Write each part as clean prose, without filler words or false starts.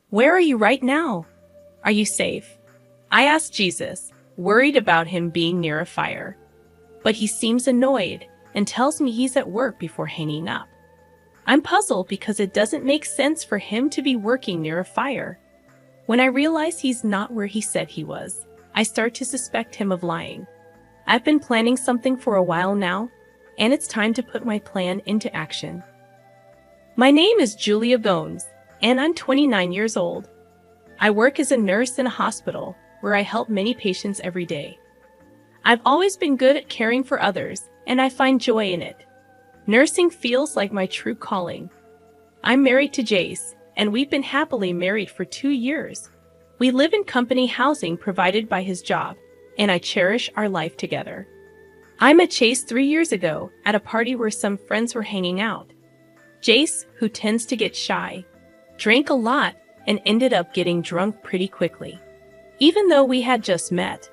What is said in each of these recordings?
Where are you right now? Are you safe? I asked Jesus, worried about him being near a fire. But he seems annoyed and tells me he's at work before hanging up. I'm puzzled because it doesn't make sense for him to be working near a fire. When I realize he's not where he said he was, I start to suspect him of lying. I've been planning something for a while now, and it's time to put my plan into action. My name is Julia Bones, and I'm 29 years old. I work as a nurse in a hospital where I help many patients every day. I've always been good at caring for others, and I find joy in it. Nursing feels like my true calling. I'm married to Jace, and we've been happily married for 2 years. We live in company housing provided by his job, and I cherish our life together. I met Chase 3 years ago at a party where some friends were hanging out. Jace, who tends to get shy, drank a lot and ended up getting drunk pretty quickly. Even though we had just met,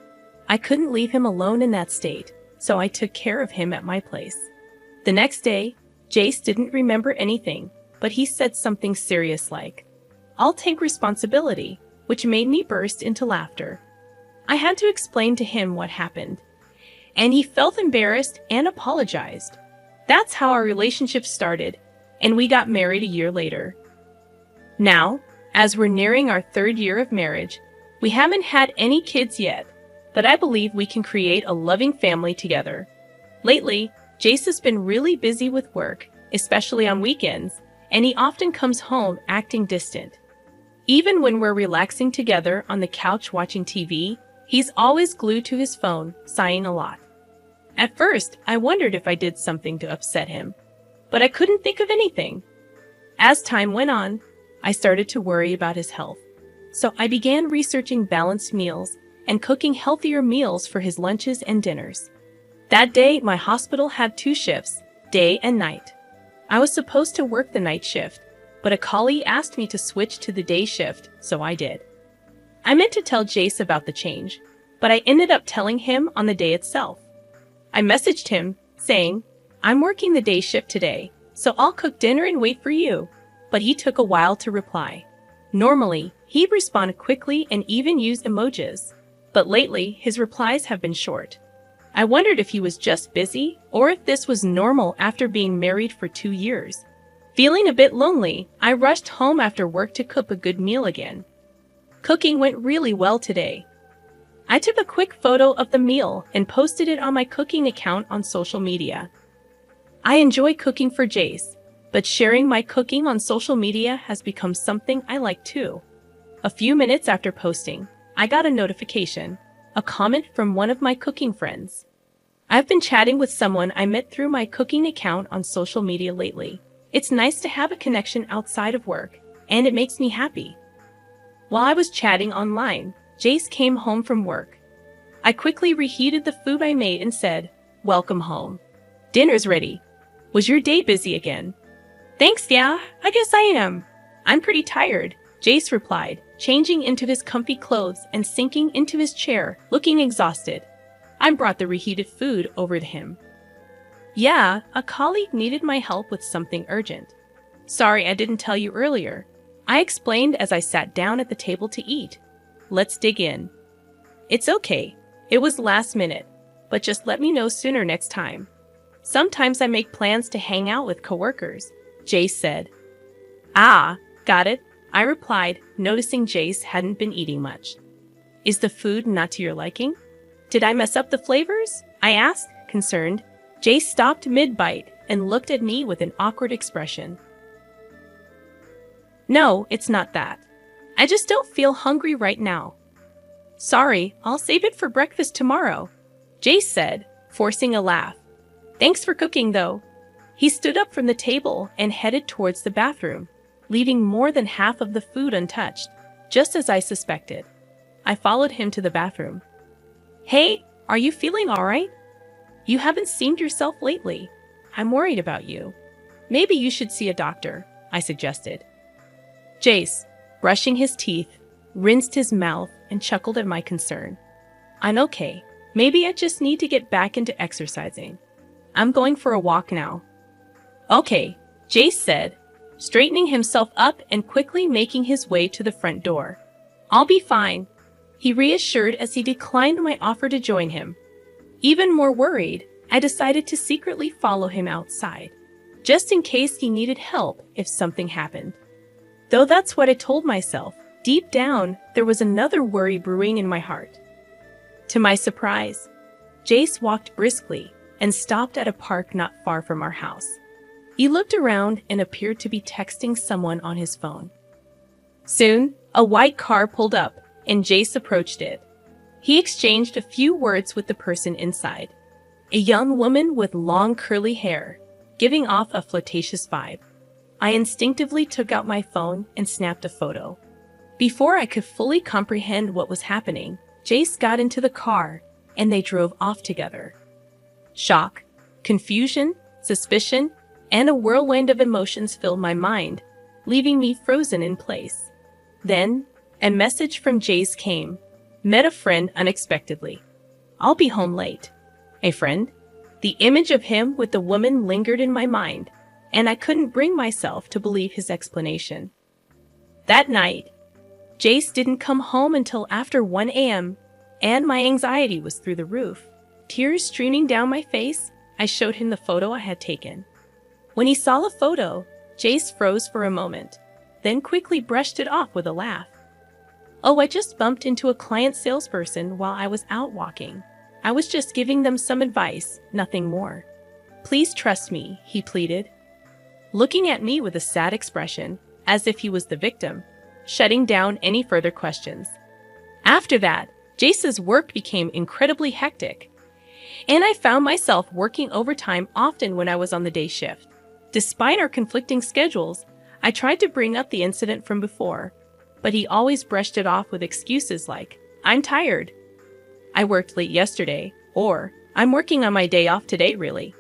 I couldn't leave him alone in that state, so I took care of him at my place. The next day, Jace didn't remember anything, but he said something serious like, "I'll take responsibility," which made me burst into laughter. I had to explain to him what happened, and he felt embarrassed and apologized. That's how our relationship started, and we got married a year later. Now, as we're nearing our 3rd year of marriage, we haven't had any kids yet, but I believe we can create a loving family together. Lately, Jace has been really busy with work, especially on weekends, and he often comes home acting distant. Even when we're relaxing together on the couch watching TV, he's always glued to his phone, sighing a lot. At first, I wondered if I did something to upset him, but I couldn't think of anything. As time went on, I started to worry about his health, so I began researching balanced meals and cooking healthier meals for his lunches and dinners. That day, my hospital had 2 shifts, day and night. I was supposed to work the night shift, but a colleague asked me to switch to the day shift, so I did. I meant to tell Jace about the change, but I ended up telling him on the day itself. I messaged him, saying, "I'm working the day shift today, so I'll cook dinner and wait for you," but he took a while to reply. Normally, he'd respond quickly and even use emojis, but lately his replies have been short. I wondered if he was just busy or if this was normal after being married for 2 years. Feeling a bit lonely, I rushed home after work to cook a good meal again. Cooking went really well today. I took a quick photo of the meal and posted it on my cooking account on social media. I enjoy cooking for Jace, but sharing my cooking on social media has become something I like too. A few minutes after posting, I got a notification, a comment from one of my cooking friends. I've been chatting with someone I met through my cooking account on social media lately. It's nice to have a connection outside of work, and it makes me happy. While I was chatting online, Jace came home from work. I quickly reheated the food I made and said, "Welcome home. Dinner's ready. Was your day busy again?" "Thanks, yeah, I guess I am. I'm pretty tired," Jace replied, changing into his comfy clothes and sinking into his chair, looking exhausted. I brought the reheated food over to him. "Yeah, a colleague needed my help with something urgent. Sorry I didn't tell you earlier," I explained as I sat down at the table to eat. "Let's dig in." "It's okay. It was last minute, but just let me know sooner next time. Sometimes I make plans to hang out with coworkers," Jace said. "Ah, got it," I replied, noticing Jace hadn't been eating much. "Is the food not to your liking? Did I mess up the flavors?" I asked, concerned. Jace stopped mid-bite and looked at me with an awkward expression. "No, it's not that. I just don't feel hungry right now." "Sorry, I'll save it for breakfast tomorrow," Jace said, forcing a laugh. "Thanks for cooking, though." He stood up from the table and headed towards the bathroom, leaving more than half of the food untouched, just as I suspected. I followed him to the bathroom. "Hey, are you feeling all right? You haven't seemed yourself lately. I'm worried about you. Maybe you should see a doctor," I suggested. Jace, brushing his teeth, rinsed his mouth and chuckled at my concern. "I'm okay. Maybe I just need to get back into exercising. I'm going for a walk now." "Okay," Jace said, straightening himself up and quickly making his way to the front door. "I'll be fine," he reassured as he declined my offer to join him. Even more worried, I decided to secretly follow him outside, just in case he needed help if something happened. Though that's what I told myself, deep down, there was another worry brewing in my heart. To my surprise, Jace walked briskly and stopped at a park not far from our house. He looked around and appeared to be texting someone on his phone. Soon, a white car pulled up, and Jace approached it. He exchanged a few words with the person inside, a young woman with long curly hair, giving off a flirtatious vibe. I instinctively took out my phone and snapped a photo. Before I could fully comprehend what was happening, Jace got into the car, and they drove off together. Shock, confusion, suspicion, and a whirlwind of emotions filled my mind, leaving me frozen in place. Then, a message from Jace came. "Met a friend unexpectedly. I'll be home late." A friend? The image of him with the woman lingered in my mind, and I couldn't bring myself to believe his explanation. That night, Jace didn't come home until after 1 a.m., and my anxiety was through the roof. Tears streaming down my face, I showed him the photo I had taken. When he saw the photo, Jace froze for a moment, then quickly brushed it off with a laugh. "Oh, I just bumped into a client salesperson while I was out walking. I was just giving them some advice, nothing more. Please trust me," he pleaded, looking at me with a sad expression, as if he was the victim, shutting down any further questions. After that, Jace's work became incredibly hectic, and I found myself working overtime often when I was on the day shift. Despite our conflicting schedules, I tried to bring up the incident from before, but he always brushed it off with excuses like, "I'm tired," "I worked late yesterday," or "I'm working on my day off today, really."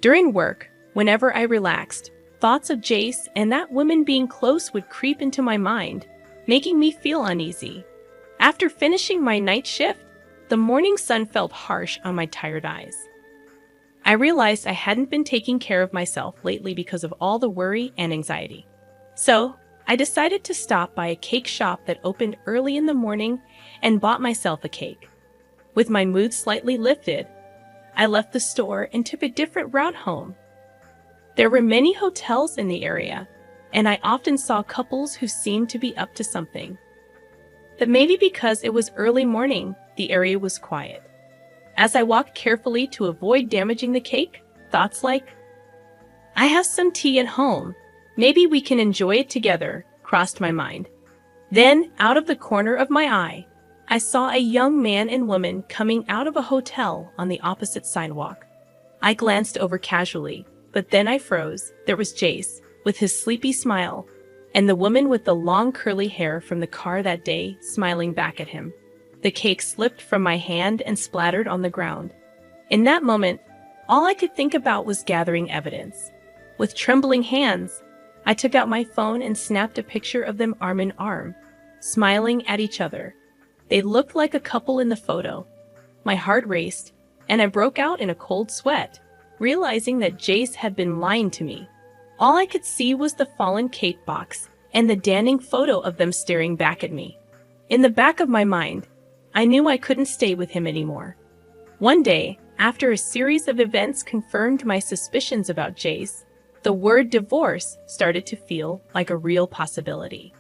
During work, whenever I relaxed, thoughts of Jace and that woman being close would creep into my mind, making me feel uneasy. After finishing my night shift, the morning sun felt harsh on my tired eyes. I realized I hadn't been taking care of myself lately because of all the worry and anxiety. So, I decided to stop by a cake shop that opened early in the morning and bought myself a cake. With my mood slightly lifted, I left the store and took a different route home. There were many hotels in the area, and I often saw couples who seemed to be up to something. But maybe because it was early morning, the area was quiet. As I walked carefully to avoid damaging the cake, thoughts like, "I have some tea at home. Maybe we can enjoy it together," crossed my mind. Then, out of the corner of my eye, I saw a young man and woman coming out of a hotel on the opposite sidewalk. I glanced over casually, but then I froze. There was Jace, with his sleepy smile, and the woman with the long curly hair from the car that day smiling back at him. The cake slipped from my hand and splattered on the ground. In that moment, all I could think about was gathering evidence. With trembling hands, I took out my phone and snapped a picture of them arm in arm, smiling at each other. They looked like a couple in the photo. My heart raced, and I broke out in a cold sweat, realizing that Jace had been lying to me. All I could see was the fallen cake box and the damning photo of them staring back at me. In the back of my mind, I knew I couldn't stay with him anymore. One day, after a series of events confirmed my suspicions about Jace, the word divorce started to feel like a real possibility.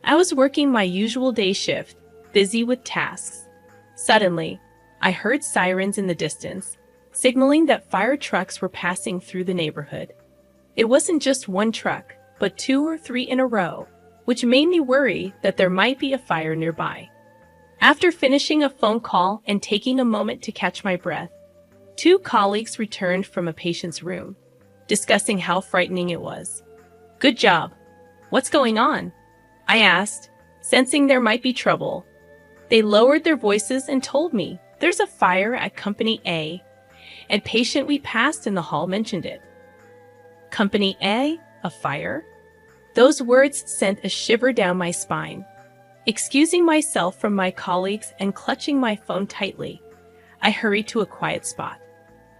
I was working my usual day shift, busy with tasks. Suddenly, I heard sirens in the distance, signaling that fire trucks were passing through the neighborhood. It wasn't just one truck, but 2 or 3 in a row, which made me worry that there might be a fire nearby. After finishing a phone call and taking a moment to catch my breath, 2 colleagues returned from a patient's room, discussing how frightening it was. "Good job. What's going on?" I asked, sensing there might be trouble. They lowered their voices and told me, "There's a fire at Company A, and patient we passed in the hall mentioned it." Company A? A fire? Those words sent a shiver down my spine. Excusing myself from my colleagues and clutching my phone tightly, I hurried to a quiet spot.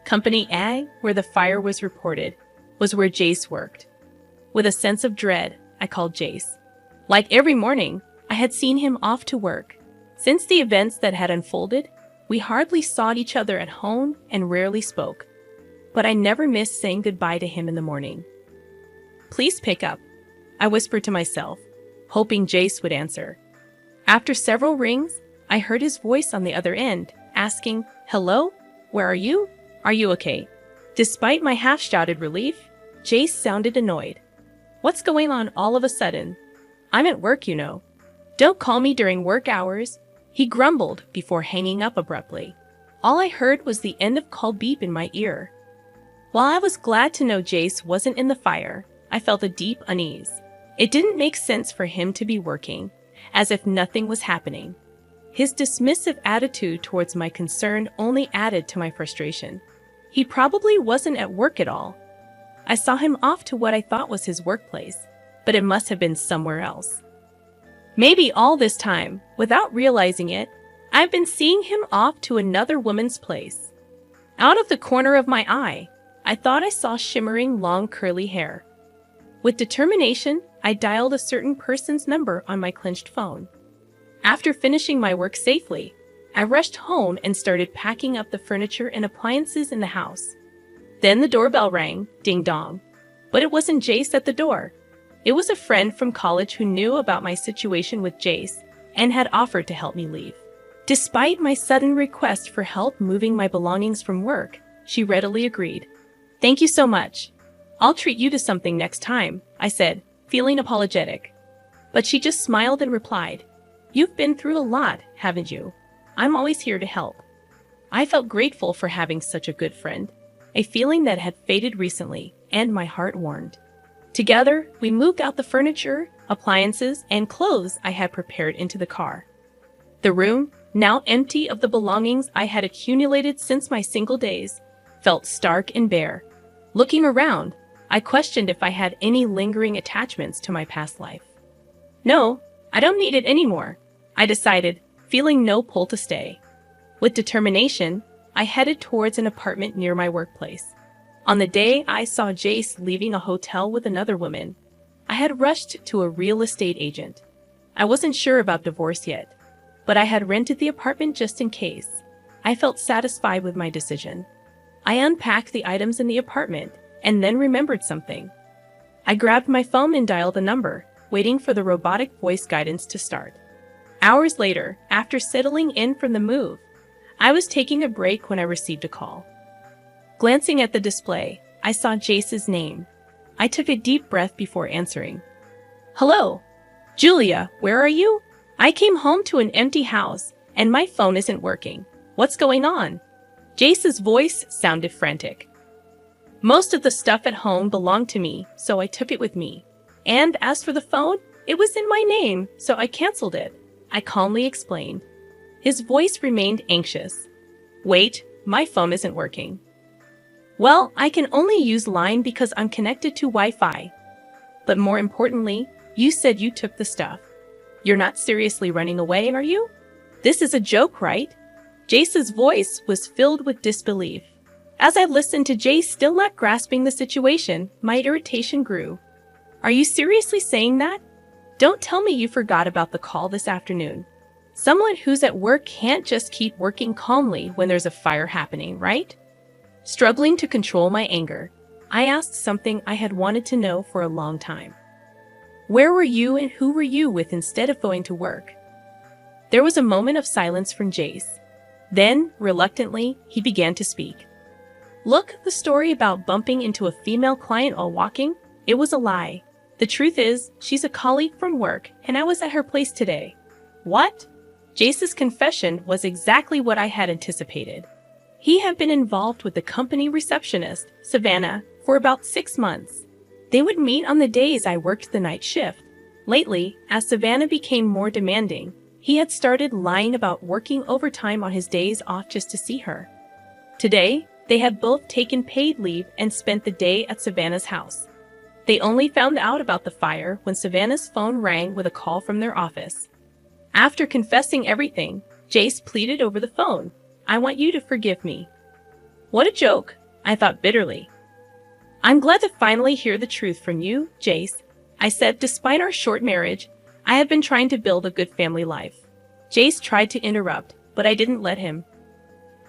Company A, where the fire was reported, was where Jace worked. With a sense of dread, I called Jace. Like every morning, I had seen him off to work. Since the events that had unfolded, we hardly saw each other at home and rarely spoke. But I never missed saying goodbye to him in the morning. "Please pick up," I whispered to myself, hoping Jace would answer. After several rings, I heard his voice on the other end, asking, "Hello? Where are you? Are you okay?" Despite my half-shouted relief, Jace sounded annoyed. "What's going on all of a sudden? I'm at work, you know. Don't call me during work hours," he grumbled before hanging up abruptly. All I heard was the end of call beep in my ear. While I was glad to know Jace wasn't in the fire, I felt a deep unease. It didn't make sense for him to be working, as if nothing was happening. His dismissive attitude towards my concern only added to my frustration. He probably wasn't at work at all. I saw him off to what I thought was his workplace, but it must have been somewhere else. Maybe all this time, without realizing it, I've been seeing him off to another woman's place. Out of the corner of my eye, I thought I saw shimmering long curly hair. With determination, I dialed a certain person's number on my clenched phone. After finishing my work safely, I rushed home and started packing up the furniture and appliances in the house. Then the doorbell rang, ding-dong. But it wasn't Jace at the door. It was a friend from college who knew about my situation with Jace and had offered to help me leave. Despite my sudden request for help moving my belongings from work, she readily agreed. "Thank you so much. I'll treat you to something next time," I said, feeling apologetic. But she just smiled and replied, "You've been through a lot, haven't you? I'm always here to help." I felt grateful for having such a good friend, a feeling that had faded recently, and my heart warmed. Together, we moved out the furniture, appliances, and clothes I had prepared into the car. The room, now empty of the belongings I had accumulated since my single days, felt stark and bare. Looking around, I questioned if I had any lingering attachments to my past life. "No, I don't need it anymore," I decided, feeling no pull to stay. With determination, I headed towards an apartment near my workplace. On the day I saw Jace leaving a hotel with another woman, I had rushed to a real estate agent. I wasn't sure about divorce yet, but I had rented the apartment just in case. I felt satisfied with my decision. I unpacked the items in the apartment and then remembered something. I grabbed my phone and dialed the number, waiting for the robotic voice guidance to start. Hours later, after settling in from the move, I was taking a break when I received a call. Glancing at the display, I saw Jace's name. I took a deep breath before answering. "Hello, Julia, where are you? I came home to an empty house, and my phone isn't working. What's going on?" Jace's voice sounded frantic. "Most of the stuff at home belonged to me, so I took it with me. And as for the phone, it was in my name, so I canceled it," I calmly explained. His voice remained anxious. "Wait, my phone isn't working." "Well, I can only use Line because I'm connected to Wi-Fi. But more importantly, you said you took the stuff. You're not seriously running away, are you? This is a joke, right?" Jace's voice was filled with disbelief. As I listened to Jace still not grasping the situation, my irritation grew. "Are you seriously saying that? Don't tell me you forgot about the call this afternoon. Someone who's at work can't just keep working calmly when there's a fire happening, right?" Struggling to control my anger, I asked something I had wanted to know for a long time. "Where were you and who were you with instead of going to work?" There was a moment of silence from Jace. Then, reluctantly, he began to speak. "Look, the story about bumping into a female client while walking, it was a lie. The truth is, she's a colleague from work, and I was at her place today." "What?" Jace's confession was exactly what I had anticipated. He had been involved with the company receptionist, Savannah, for about 6 months. They would meet on the days I worked the night shift. Lately, as Savannah became more demanding, he had started lying about working overtime on his days off just to see her. Today, they had both taken paid leave and spent the day at Savannah's house. They only found out about the fire when Savannah's phone rang with a call from their office. After confessing everything, Jace pleaded over the phone, "I want you to forgive me." What a joke, I thought bitterly. I'm glad to finally hear the truth from you, Jace. I said, despite our short marriage, I have been trying to build a good family life. Jace tried to interrupt, but I didn't let him.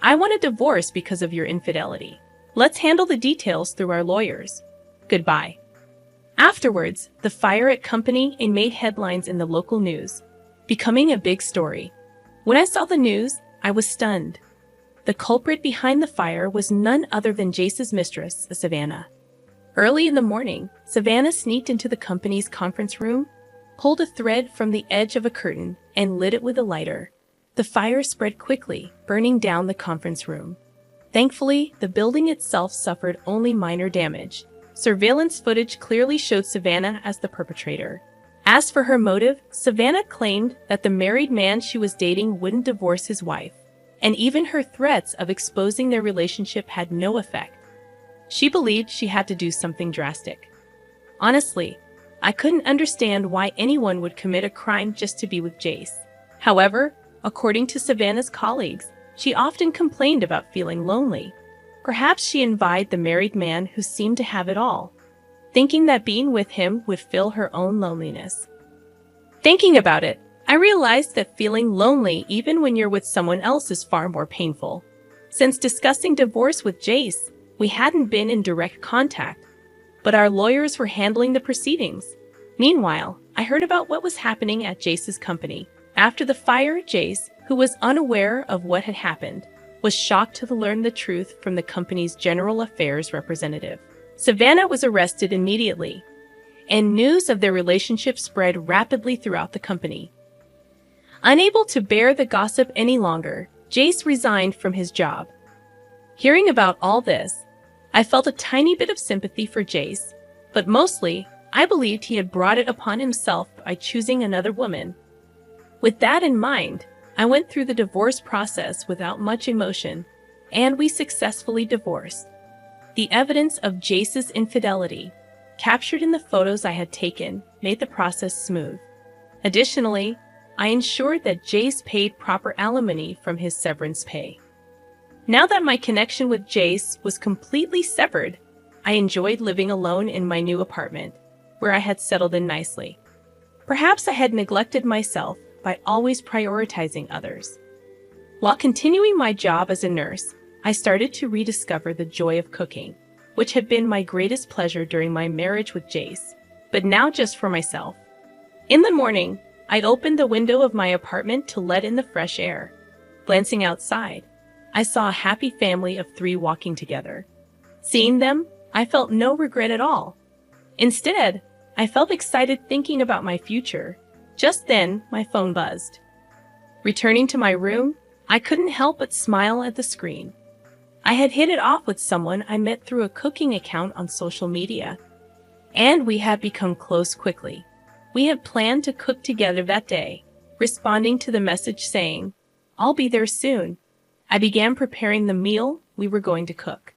I want a divorce because of your infidelity. Let's handle the details through our lawyers. Goodbye. Afterwards, the fire at Company A made headlines in the local news, becoming a big story. When I saw the news, I was stunned. The culprit behind the fire was none other than Jace's mistress, Savannah. Early in the morning, Savannah sneaked into the company's conference room, pulled a thread from the edge of a curtain, and lit it with a lighter. The fire spread quickly, burning down the conference room. Thankfully, the building itself suffered only minor damage. Surveillance footage clearly showed Savannah as the perpetrator. As for her motive, Savannah claimed that the married man she was dating wouldn't divorce his wife, and even her threats of exposing their relationship had no effect. She believed she had to do something drastic. Honestly, I couldn't understand why anyone would commit a crime just to be with Jace. However, according to Savannah's colleagues, she often complained about feeling lonely. Perhaps she envied the married man who seemed to have it all, thinking that being with him would fill her own loneliness. Thinking about it, I realized that feeling lonely even when you're with someone else is far more painful. Since discussing divorce with Jace, we hadn't been in direct contact, but our lawyers were handling the proceedings. Meanwhile, I heard about what was happening at Jace's company. After the fire, Jace, who was unaware of what had happened, was shocked to learn the truth from the company's general affairs representative. Savannah was arrested immediately, and news of their relationship spread rapidly throughout the company. Unable to bear the gossip any longer, Jace resigned from his job. Hearing about all this, I felt a tiny bit of sympathy for Jace, but mostly, I believed he had brought it upon himself by choosing another woman. With that in mind, I went through the divorce process without much emotion, and we successfully divorced. The evidence of Jace's infidelity, captured in the photos I had taken, made the process smooth. Additionally, I ensured that Jace paid proper alimony from his severance pay. Now that my connection with Jace was completely severed, I enjoyed living alone in my new apartment, where I had settled in nicely. Perhaps I had neglected myself by always prioritizing others. While continuing my job as a nurse, I started to rediscover the joy of cooking, which had been my greatest pleasure during my marriage with Jace, but now just for myself. In the morning, I opened the window of my apartment to let in the fresh air. Glancing outside, I saw a happy family of 3 walking together. Seeing them, I felt no regret at all. Instead, I felt excited thinking about my future. Just then, my phone buzzed. Returning to my room, I couldn't help but smile at the screen. I had hit it off with someone I met through a cooking account on social media, and we had become close quickly. We had planned to cook together that day, responding to the message saying, "I'll be there soon." I began preparing the meal we were going to cook.